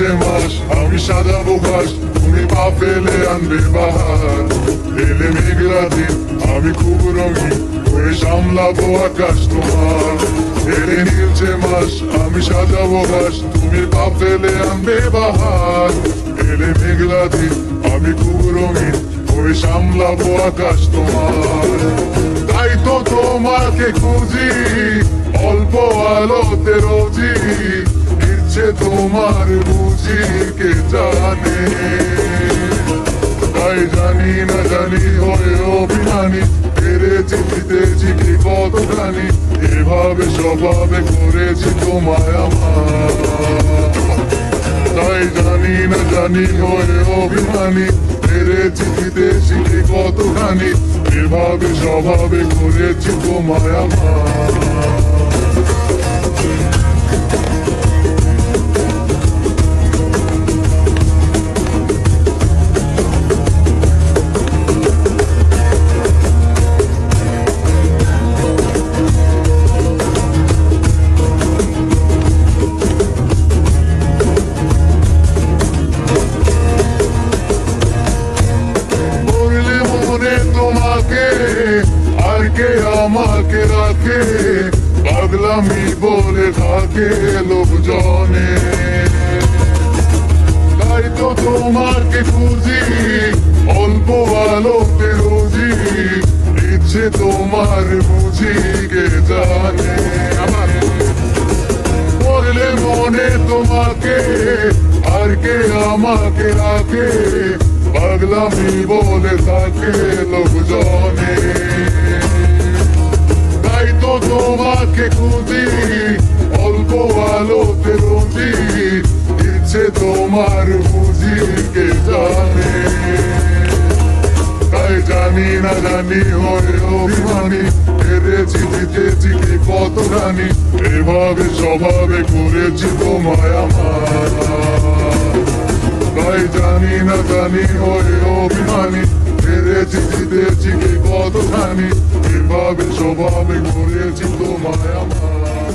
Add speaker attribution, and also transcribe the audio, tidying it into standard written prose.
Speaker 1: নীলছে মাস আমি সাজাবো ঘাস, তুমি পা ফেলে আনবে বাহার। এলে মেঘলা দিন আমি খুব রঙিন হয়ে সামলাবো আকাশ তোমার। এলে নীলছে মাস আমি সাজাবো ঘাস, তুমি পা ফেলে আনবে বাহার। এলে মেঘলা দিন আমি খুব রঙিন হয়ে সামলাবো আকাশ তোমার। তাই তো তোমাকে খুঁজি অল্প আলোতে রোজি, ইচ্ছে তোমার বুঝি কে জানে। তাই জানি না জানি হয়ে অভিমানী, পেরেছি জিতেছি কি কতখানি, এভাবে স্বভাবে করেছি তোমায় আমার। তাই জানি না জানি হয়ে অভিমানী, পেরেছি জিতেছি কি কতখানি, এভাবে স্বভাবে করেছি তোমায় আমার। আর কে আমাকে রাখে পাগলামি বলে থাকে লোকজনে। তাই তো তোমাকে খুঁজি অল্প আলোতে রোজি, ইচ্ছে তোমার বুঝি কে জানে। বললে মনে তোমাকে আর কে আমাকে রাখে পাগলামি বলে থাকে লোকজনে। তাই তো তোমাকে খুঁজি অল্প আলোতে রোজি, ইচ্ছে তোমার বুঝি কে জানে। তাই জানি না জানি হয়ে অভিমানী, হেরেছি জিতেছি কি কতখানি, এভাবে স্বভাবে করেছি তোমায় আমার। তাই জানি না জানি হয়ে অভিমানী, হেরেছি জিতেছি কি কতখানি, এভাবে স্বভাবে করেছি তোমায় আমার।